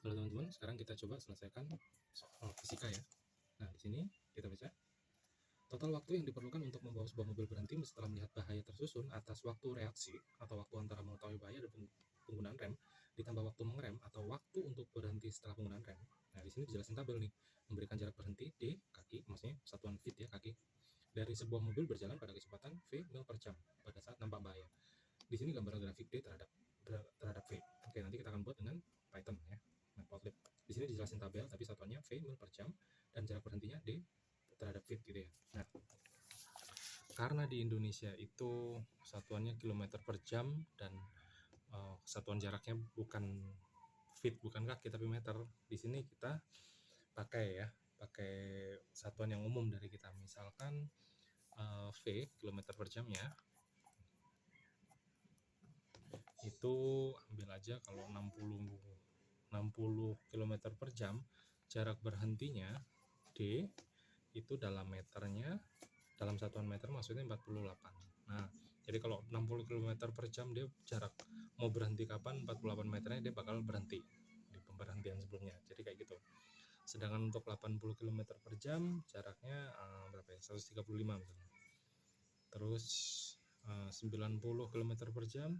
Halo teman-teman, sekarang kita coba selesaikan soal fisika ya. Nah, di sini kita baca. Total waktu yang diperlukan untuk membawa sebuah mobil berhenti setelah melihat bahaya tersusun atas waktu reaksi atau waktu antara mengetahui bahaya dan penggunaan rem ditambah waktu mengerem atau waktu untuk berhenti setelah penggunaan rem. Nah, di sini dijelasin tabel nih, memberikan jarak berhenti D kaki, maksudnya satuan feet ya kaki, dari sebuah mobil berjalan pada kecepatan V mil per jam pada saat nampak bahaya. Di sini gambaran grafik D terhadap V. Oke, nanti kita akan buat dengan Python ya. Matplotlib. Di sini dijelasin tabel, tapi satuannya V mil per jam dan jarak berhentinya D terhadap feet gitu ya. Nah, karena di Indonesia itu satuannya kilometer per jam dan satuan jaraknya bukan feet, bukan kaki tapi meter. Di sini kita pakai satuan yang umum dari kita. Misalkan V kilometer per jamnya itu ambil aja kalau 60 km per jam, jarak berhentinya D itu dalam meternya, dalam satuan meter maksudnya 48. Nah, jadi kalau 60 km per jam dia jarak mau berhenti kapan 48 meternya dia bakal berhenti di pemberhentian sebelumnya. Jadi kayak gitu. Sedangkan untuk 80 km per jam jaraknya berapa ya? 135 misalnya. Terus 90 km per jam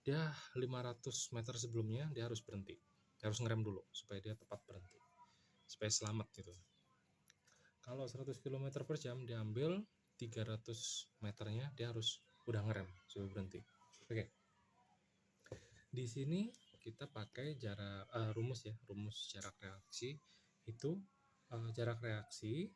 dia 500 meter sebelumnya dia harus berhenti, dia harus ngerem dulu supaya dia tepat berhenti, supaya selamat gitu. Kalau 100 km per jam diambil 300 meternya dia harus udah ngerem supaya berhenti. Oke, di sini kita pakai rumus jarak reaksi itu jarak reaksi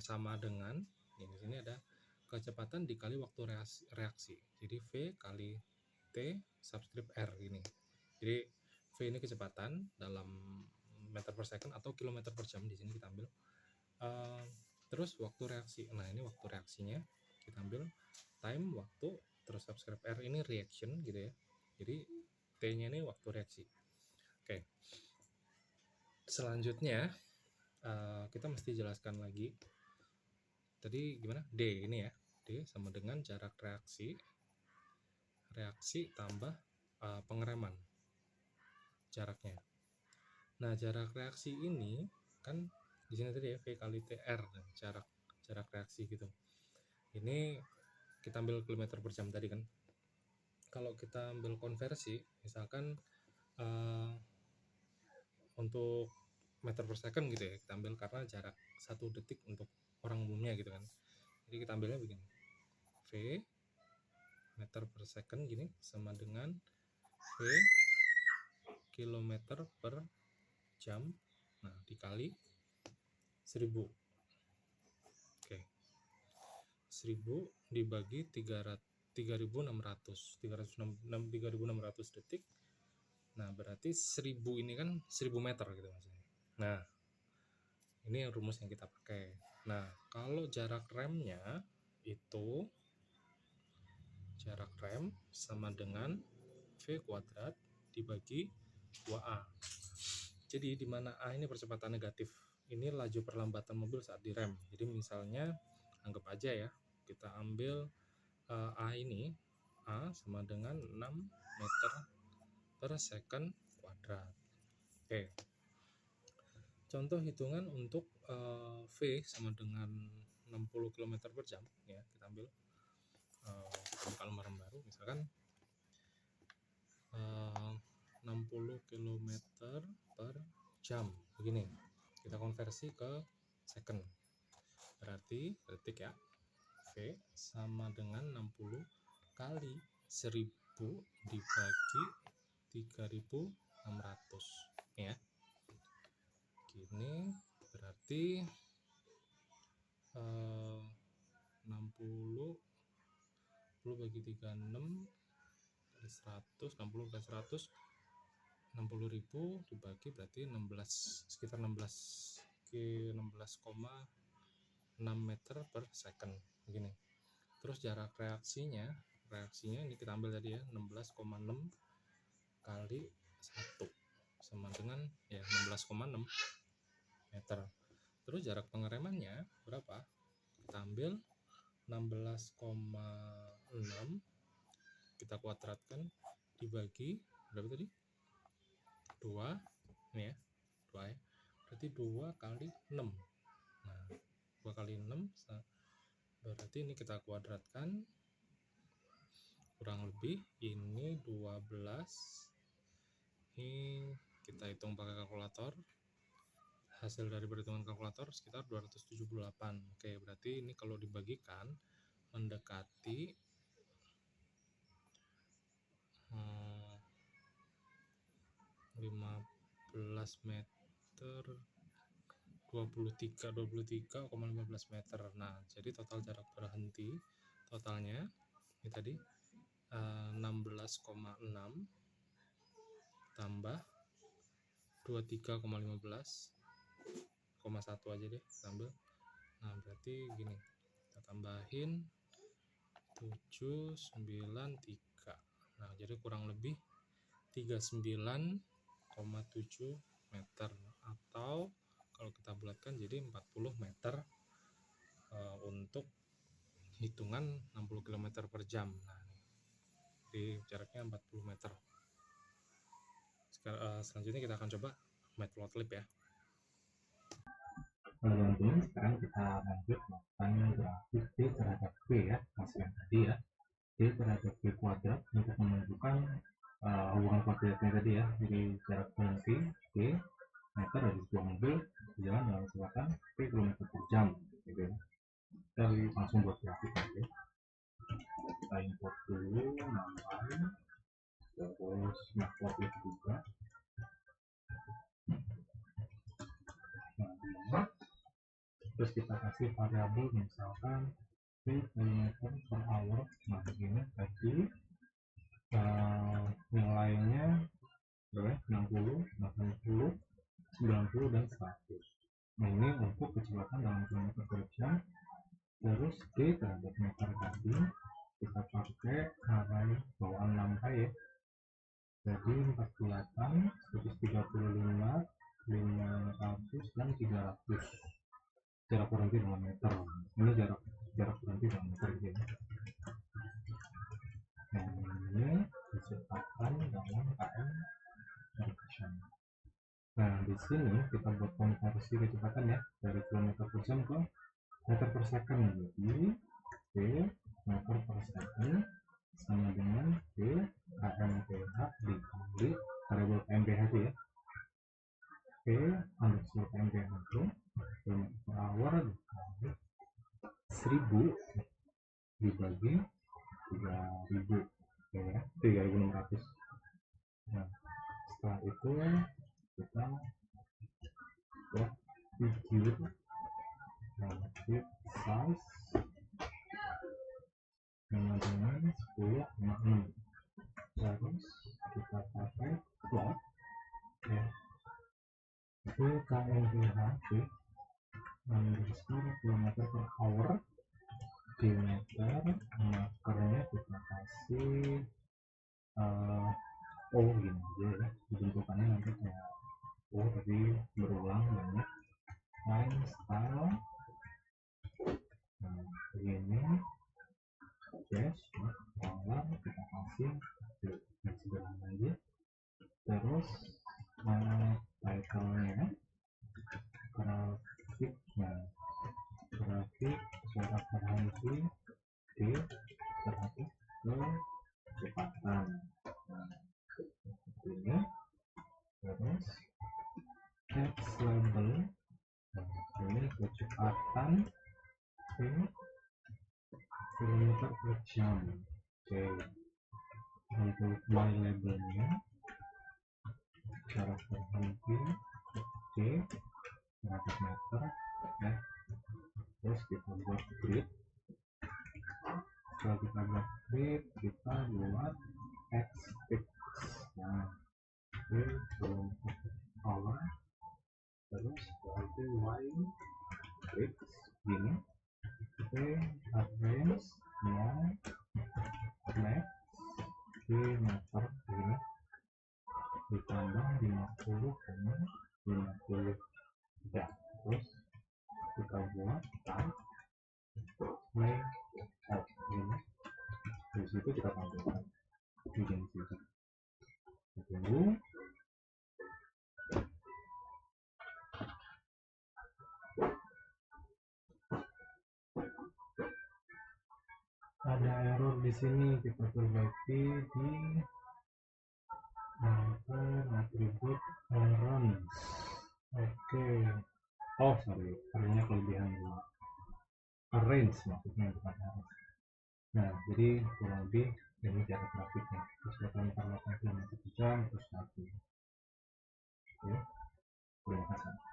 sama dengan di sini ada kecepatan dikali waktu reaksi. Jadi V kali T subscript R ini. Jadi V ini kecepatan dalam meter per second atau kilometer per jam, di sini kita ambil. Terus waktu reaksi. Nah, ini waktu reaksinya kita ambil time waktu, terus subscript R ini reaction gitu ya. Jadi T-nya ini waktu reaksi. Oke. Selanjutnya kita mesti jelaskan lagi. Tadi gimana? D ini ya. D sama dengan jarak reaksi tambah pengereman jaraknya. Nah, jarak reaksi ini kan di sini tadi ya V kali TR, jarak reaksi gitu. Ini kita ambil kilometer per jam tadi kan. Kalau kita ambil konversi, misalkan untuk meter per second gitu ya, kita ambil karena jarak 1 detik untuk orang umumnya gitu kan. Jadi kita ambilnya begini. V meter per second gini sama dengan V kilometer per jam, nah dikali 1000. Oke, 1000 dibagi 3600 detik. Nah, berarti 1000 ini kan 1000 meter gitu maksudnya. Nah, ini rumus yang kita pakai. Nah, kalau jarak remnya itu jarak rem sama dengan V kuadrat dibagi 2A. Jadi di mana A ini percepatan negatif, ini laju perlambatan mobil saat direm. Jadi misalnya anggap aja ya, kita ambil A ini, A sama dengan 6 meter per second kuadrat. Oke. Contoh hitungan untuk V sama dengan 60 km per jam ya, kita ambil buka lembaran baru, misalkan 60 km per jam begini, kita konversi ke second, berarti detik ya. V sama dengan 60 kali 1000 dibagi 3600 ya. Gini berarti 60 bagi 36 kali 100, 60 kali 100 60.000 dibagi berarti 16, sekitar 16,6 meter per second begini. Terus jarak reaksinya ini kita ambil tadi ya, 16,6 kali 1 sama dengan ya 16,6 meter. Terus jarak pengeremannya berapa? Kita ambil 16,6 kita kuadratkan dibagi berapa tadi? 2 ini ya, 2 ya, berarti 2 kali 6. Nah 2 kali 6 berarti ini kita kuadratkan, kurang lebih ini 12. Ini kita hitung pakai kalkulator, hasil dari perhitungan kalkulator sekitar 278. Oke, berarti ini kalau dibagikan mendekati 15 meter, 23,15 meter. Nah, jadi total jarak berhenti totalnya ini tadi 16,6 tambah 23,15,1 aja deh tambah. Nah, berarti gini, kita tambahin 793. Nah, jadi kurang lebih 39,7 meter, atau kalau kita bulatkan jadi 40 meter untuk hitungan 60 km per jam. Nah, di jaraknya 40 meter. Selanjutnya kita akan coba matplotlib ya. Teman-teman, sekarang kita lanjut melakukan grafik D terhadap V ya, hasil yang tadi ya, D terhadap V kuadrat untuk menunjukkan hubungan koordinatnya tadi ya. Jadi jarak berhenti D meter dari sebuah mobil berjalan dalam kecepatan V km per jam gitu ya. Kita langsung buat grafik aja. Kita import dulu nama, terus matplotlib juga. Terus kita kasih variabel misalkan V km per hour. Nah begini tadi nilainya berapa? 60, 80, 90 dan 100. Nah ini untuk kecepatan dalam kilometer per jam. Terus D terhadap meter tadi kita pakai array bawaan lampai ya, jadi 48, 135, 500 dan 300 jarak berhenti dalam meter. Ini jarak berhenti dalam meter gitu. Nah ini kecepatan dalam km per jam. Nah di sini kita buat konversi kecepatan ya, dari kilometer per jam ke meter per second. Jadi V meter per second sama dengan V kmph dikali variabel kmph itu ya, V underscore kmph itu kilometer per hour dikali 1000 dibagi 3000 ya, 3600. Nah setelah itu kita buat figure relative size sama dengan 10,6. Terus kita pakai plot ya, itu kmph underscore kilometer per hour di meter. Markernya kita kasih O gini aja ya, bentukannya nanti kayak O tapi berulang banyak, time style. Nah begini dash dollar kita kasih yang sederhana aja. Terus title-nya grafiknya, grafik jarak berhenti D terhadap kecepatan. Nah seperti ini. Terus text label, nah ini kecepatan V kilometer per jam. Oke, untuk my labelnya jarak berhenti D terhadap meter ya. Terus kita buat grid. Setelah kita buat grid, kita buat x fix. Nah ini kilometer per hour. Terus berarti y fix gini, V advance 0 max di meter ini ditambah 50,50 ya. Terus kita buat type play out ini, di situ kita tampilkan identity. Tunggu. ada error di sini, kita perbaiki di number atribut errands. Oke. Oh sorry, harinya kelebihan dulu. Arrange maksudnya, bukan arrange. Nah, jadi kurang lebih ini cara grafiknya. Kecepatan 48 km per jam terus 1. Oke, terima kasih.